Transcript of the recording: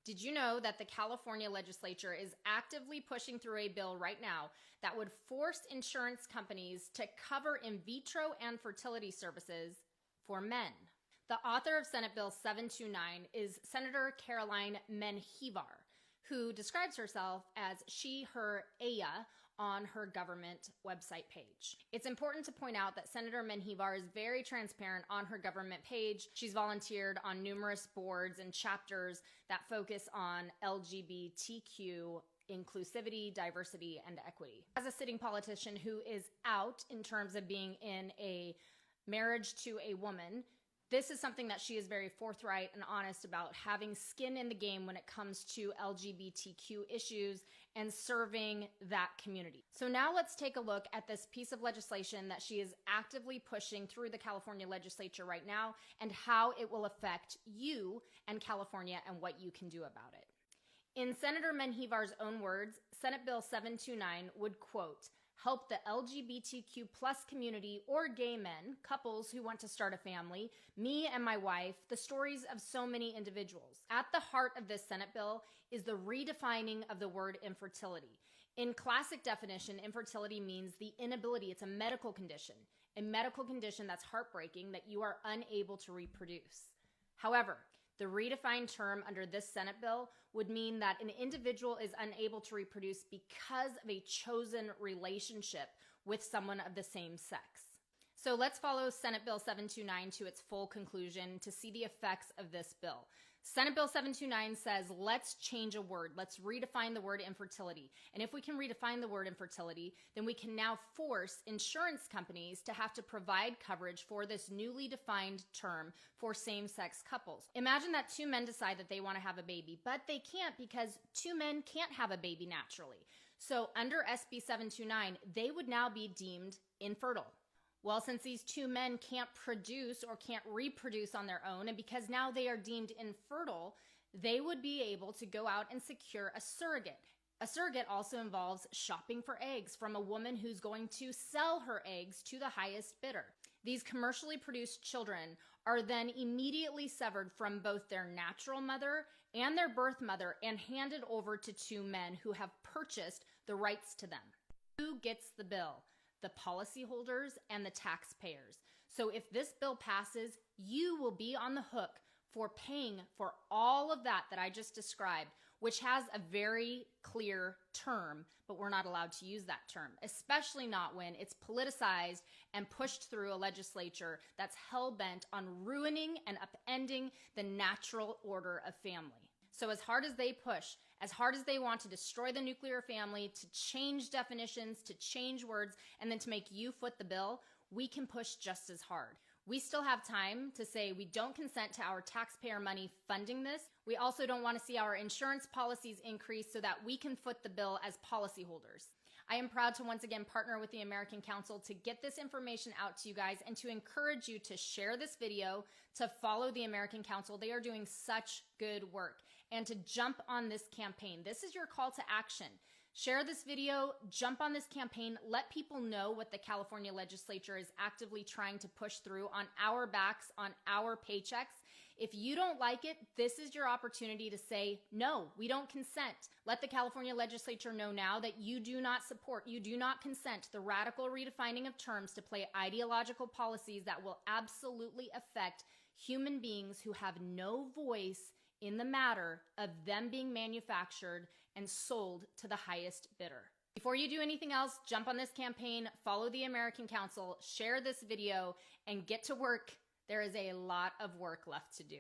Did you know that the California legislature is actively pushing through a bill right now that would force insurance companies to cover in vitro and fertility services for men? The author of Senate Bill 729 is Senator Caroline Menjivar, who describes herself as she, her, Aya on her government website page. It's important to point out that Senator Menjivar is very transparent on her government page. She's volunteered on numerous boards and chapters that focus on LGBTQ inclusivity, diversity, and equity. As a sitting politician who is out in terms of being in a marriage to a woman, this is something that she is very forthright and honest about, having skin in the game when it comes to LGBTQ issues and serving that community. So now let's take a look at this piece of legislation that she is actively pushing through the California legislature right now and how it will affect you and California and what you can do about it. In Senator Menjivar's own words, Senate Bill 729 would, quote, help the LGBTQ plus community or gay men, couples who want to start a family, me and my wife, the stories of so many individuals. At the heart of this Senate bill is the redefining of the word infertility. In classic definition, infertility means the inability, it's a medical condition that's heartbreaking, that you are unable to reproduce. However, the redefined term under this Senate bill would mean that an individual is unable to reproduce because of a chosen relationship with someone of the same sex. So let's follow Senate Bill 729 to its full conclusion to see the effects of this bill. Senate Bill 729 says, let's change a word. Let's redefine the word infertility. And if we can redefine the word infertility, then we can now force insurance companies to have to provide coverage for this newly defined term for same-sex couples. Imagine that two men decide that they want to have a baby, but they can't because two men can't have a baby naturally. So under SB 729, they would now be deemed infertile. Well, since these two men can't produce or can't reproduce on their own, and because now they are deemed infertile, they would be able to go out and secure a surrogate. A surrogate also involves shopping for eggs from a woman who's going to sell her eggs to the highest bidder. These commercially produced children are then immediately severed from both their natural mother and their birth mother and handed over to two men who have purchased the rights to them. Who gets the bill? The policyholders and the taxpayers. So if this bill passes, you will be on the hook for paying for all of that I just described, which has a very clear term, but we're not allowed to use that term, especially not when it's politicized and pushed through a legislature that's hell-bent on ruining and upending the natural order of family. So as hard as they push, as hard as they want to destroy the nuclear family, to change definitions, to change words, and then to make you foot the bill, we can push just as hard. We still have time to say we don't consent to our taxpayer money funding this. We also don't want to see our insurance policies increase so that we can foot the bill as policyholders. I am proud to once again partner with the American Council to get this information out to you guys and to encourage you to share this video, to follow the American Council. They are doing such good work, and to jump on this campaign. This is your call to action. Share this video, jump on this campaign, let people know what the California legislature is actively trying to push through on our backs, on our paychecks. If you don't like it, this is your opportunity to say, no, we don't consent. Let the California legislature know now that you do not support, you do not consent to the radical redefining of terms to play ideological policies that will absolutely affect human beings who have no voice in the matter of them being manufactured and sold to the highest bidder. Before you do anything else, jump on this campaign, follow the American Council, share this video, and get to work. There is a lot of work left to do.